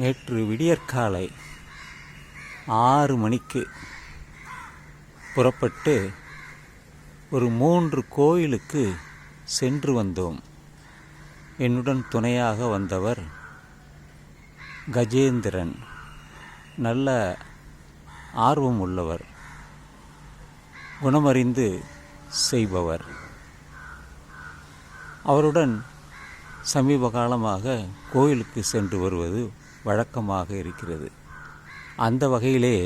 நேற்று விடியற்காலை 6 மணிக்கு புறப்பட்டு ஒரு 3 கோயிலுக்கு சென்று வந்தோம். என்னுடன் துணையாக வந்தவர் கஜேந்திரன். நல்ல ஆர்வம் உள்ளவர், குணமறிந்து செய்பவர். அவருடன் சமீப காலமாக கோயிலுக்கு சென்று வருவது வழக்கமாக இருக்கிறது. அந்த வகையிலே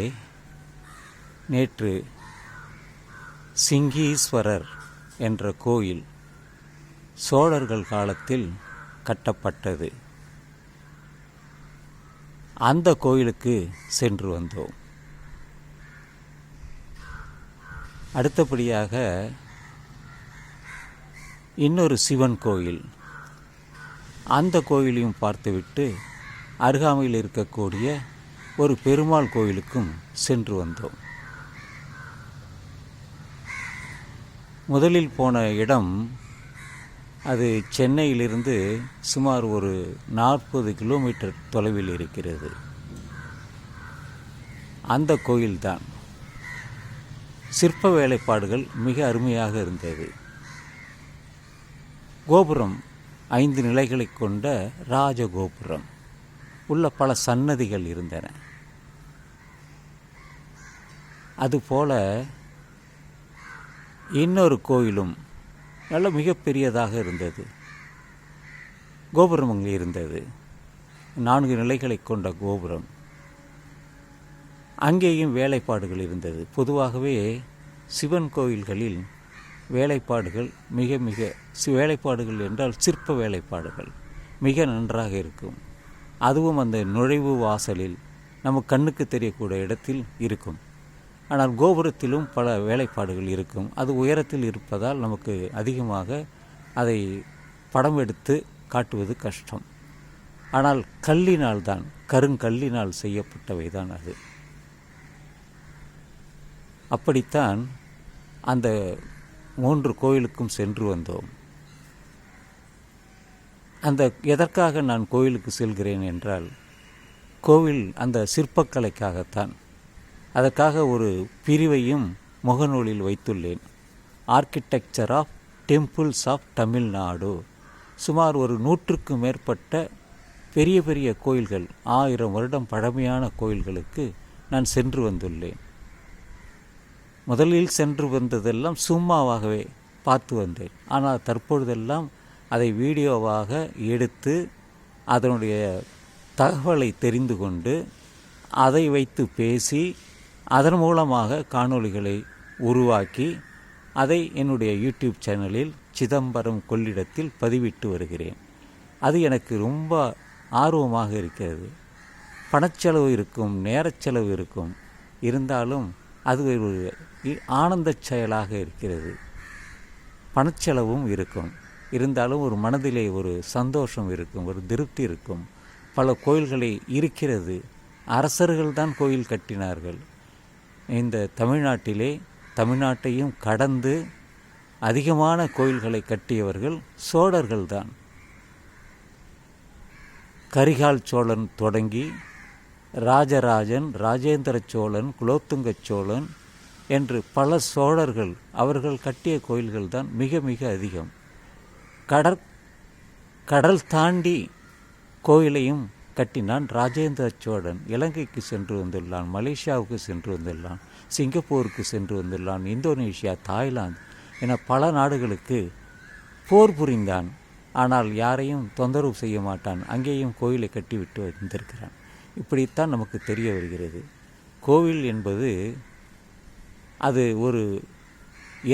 நேற்று சிங்கீஸ்வரர் என்ற கோயில் சோழர்கள் காலத்தில் கட்டப்பட்டது. அந்த கோயிலுக்கு சென்று வந்தோம். அடுத்தபடியாக இன்னொரு சிவன் கோயில், அந்த கோயிலையும் பார்த்துவிட்டு அருகாமையில் இருக்கக்கூடிய ஒரு பெருமாள் கோயிலுக்கும் சென்று வந்தோம். முதலில் போன இடம் அது சென்னையிலிருந்து சுமார் ஒரு 40 கிலோமீட்டர் தொலைவில் இருக்கிறது. அந்த கோயில்தான். சிற்ப வேலைப்பாடுகள் மிக அருமையாக இருந்தது. கோபுரம் 5 நிலைகளை கொண்ட ராஜகோபுரம் உள்ள பல சன்னதிகள் இருந்தன. அதுபோல இன்னொரு கோயிலும் நல்ல மிகப்பெரியதாக இருந்தது. கோபுரம் அங்கே இருந்தது. 4 நிலைகளை கொண்ட கோபுரம். அங்கேயும் வேலைப்பாடுகள் இருந்தது. பொதுவாகவே சிவன் கோயில்களில் வேலைப்பாடுகள் மிக மிக வேலைப்பாடுகள் என்றால் சிற்ப வேலைப்பாடுகள் மிக நன்றாக இருக்கும். அதுவும் அந்த நுழைவு வாசலில் நம்ம கண்ணுக்கு தெரியக்கூடிய இடத்தில் இருக்கும். ஆனால் கோபுரத்திலும் பல வேலைப்பாடுகள் இருக்கும். அது உயரத்தில் இருப்பதால் நமக்கு அதிகமாக அதை படம் எடுத்து காட்டுவது கஷ்டம். ஆனால் கல்லினால் தான், கருங்கல்லினால் செய்யப்பட்டவை தான் அது. அப்படித்தான் அந்த 3 கோயிலுக்கும் சென்று வந்தோம். அந்த எதற்காக நான் கோயிலுக்கு செல்கிறேன் என்றால், கோவில் அந்த சிற்பக்கலைக்காகத்தான். அதற்காக ஒரு பிரிவையும் முகநூலில் வைத்துள்ளேன். Architecture of temples of Tamil Nadu. சுமார் ஒரு 100க்கு மேற்பட்ட பெரிய பெரிய கோயில்கள், 1000 வருடம் பழமையான கோயில்களுக்கு நான் சென்று வந்துள்ளேன். முதலில் சென்று வந்ததெல்லாம் சும்மாவாகவே பார்த்து வந்தேன். ஆனால் தற்பொழுதெல்லாம் அதை வீடியோவாக எடுத்து அதனுடைய தகவலை தெரிந்து கொண்டு அதை வைத்து பேசி அதன் மூலமாக காணொளிகளை உருவாக்கி அதை என்னுடைய யூடியூப் சேனலில் சிதம்பரம் கொள்ளிடத்தில் பதிவிட்டு வருகிறேன். அது எனக்கு ரொம்ப ஆர்வமாக இருக்கிறது. பணச்செலவு இருக்கும், நேரச்செலவு இருக்கும். இருந்தாலும் அது ஒரு ஆனந்த செயலாக இருக்கிறது. பணச்செலவும் இருக்கும், இருந்தாலும் ஒரு மனதிலே ஒரு சந்தோஷம் இருக்கும், ஒரு திருப்தி இருக்கும். பல கோயில்களை இருக்கிறது. அரசர்கள் தான் கோயில் கட்டினார்கள். இந்த தமிழ்நாட்டையும் கடந்து அதிகமான கோயில்களை கட்டியவர்கள் சோழர்கள்தான். கரிகால் சோழன் தொடங்கி ராஜராஜன், ராஜேந்திர சோழன், குலோத்துங்க சோழன் என்று பல சோழர்கள் அவர்கள் கட்டிய கோயில்கள் தான் மிக மிக அதிகம். கடல் தாண்டி கோயிலையும் கட்டினான் ராஜேந்திர சோழன். இலங்கைக்கு சென்று வந்துள்ளான், மலேசியாவுக்கு சென்று வந்துள்ளான், சிங்கப்பூருக்கு சென்று வந்துள்ளான், இந்தோனேஷியா, தாய்லாந்து என பல நாடுகளுக்கு போர் புரிந்தான். ஆனால் யாரையும் தொந்தரவு செய்ய மாட்டான். அங்கேயும் கோயிலை கட்டிவிட்டு வந்திருக்கிறான். இப்படித்தான் நமக்கு தெரிய வருகிறது. கோவில் என்பது அது ஒரு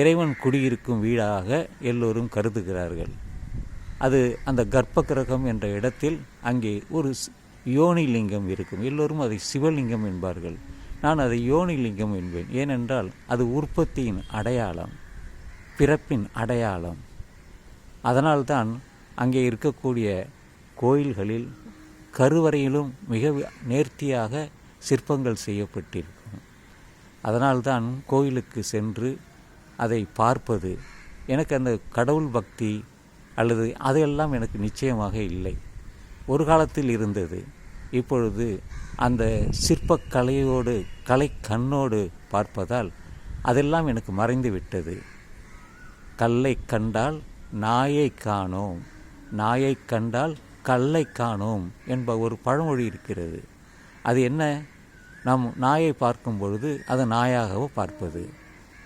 இறைவன் குடியிருக்கும் வீடாக எல்லோரும் கருதுகிறார்கள். அது அந்த கர்ப்ப கிரகம் என்ற இடத்தில் அங்கே ஒரு யோனிலிங்கம் இருக்கும். எல்லோரும் அதை சிவலிங்கம் என்பார்கள். நான் அதை யோனிலிங்கம் என்பேன். ஏனென்றால் அது உற்பத்தியின் அடையாளம், பிறப்பின் அடையாளம். அதனால்தான் அங்கே இருக்கக்கூடிய கோயில்களில் கருவறையிலும் மிக நேர்த்தியாக சிற்பங்கள் செய்யப்பட்டிருக்கும். அதனால்தான் கோயிலுக்கு சென்று அதை பார்ப்பது எனக்கு அந்த கடவுள் பக்தி அல்லது அதையெல்லாம் எனக்கு நிச்சயமாக இல்லை. ஒரு காலத்தில் இருந்தது. இப்பொழுது அந்த சிற்பக்கலையோடு கலை கண்ணோடு பார்ப்பதால் அதெல்லாம் எனக்கு மறைந்து விட்டது. கல்லை கண்டால் நாயை காணோம், நாயை கண்டால் கல்லை காணோம் என்ப ஒரு பழமொழி இருக்கிறது. அது என்ன? நாம் நாயை பார்க்கும் பொழுது அதை நாயாகவோ பார்ப்பது,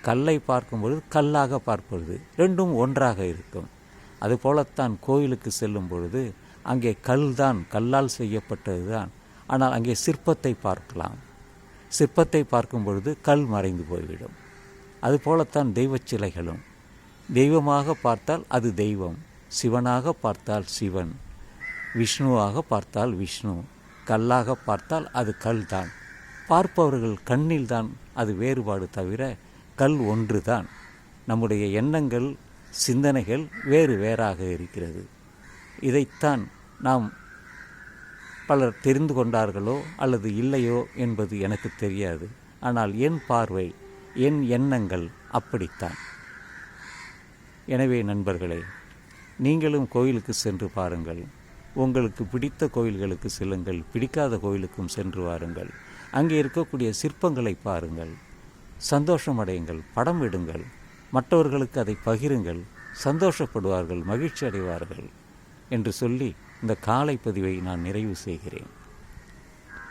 கல்லை பார்க்கும் பொழுது கல்லாக பார்ப்பது, ரெண்டும் ஒன்றாக இருக்கும். அதுபோலத்தான் கோயிலுக்கு செல்லும் பொழுது அங்கே கல்லால் செய்யப்பட்டது தான். ஆனால் அங்கே சிற்பத்தை பார்க்கலாம். சிற்பத்தை பார்க்கும் பொழுது கல் மறைந்து போய்விடும். அதுபோலத்தான் தெய்வச் சிலைகளும். தெய்வமாக பார்த்தால் அது தெய்வம், சிவனாக பார்த்தால் சிவன், விஷ்ணுவாக பார்த்தால் விஷ்ணு, கல்லாக பார்த்தால் அது கல் தான். பார்ப்பவர்கள் கண்ணில் தான் அது வேறுபாடு தவிர கல் ஒன்று தான். நம்முடைய எண்ணங்கள், சிந்தனைகள் வேறு வேறாக இருக்கிறது. இதைத்தான் நாம் பலர் தெரிந்து கொண்டார்களோ அல்லது இல்லையோ என்பது எனக்கு தெரியாது. ஆனால் என் பார்வை, என் எண்ணங்கள் அப்படித்தான். எனவே நண்பர்களே, நீங்களும் கோயிலுக்கு சென்று பாருங்கள். உங்களுக்கு பிடித்த கோயில்களுக்கு செல்லுங்கள், பிடிக்காத கோயிலுக்கும் சென்று வாருங்கள். அங்கே இருக்கக்கூடிய சிற்பங்களை பாருங்கள், சந்தோஷமடையுங்கள், படம் விடுங்கள், மற்றவர்களுக்கு அதை பகிருங்கள், சந்தோஷப்படுவார்கள், மகிழ்ச்சி அடைவார்கள் என்று சொல்லி இந்த காலை பதிவை நான் நிறைவு செய்கிறேன்.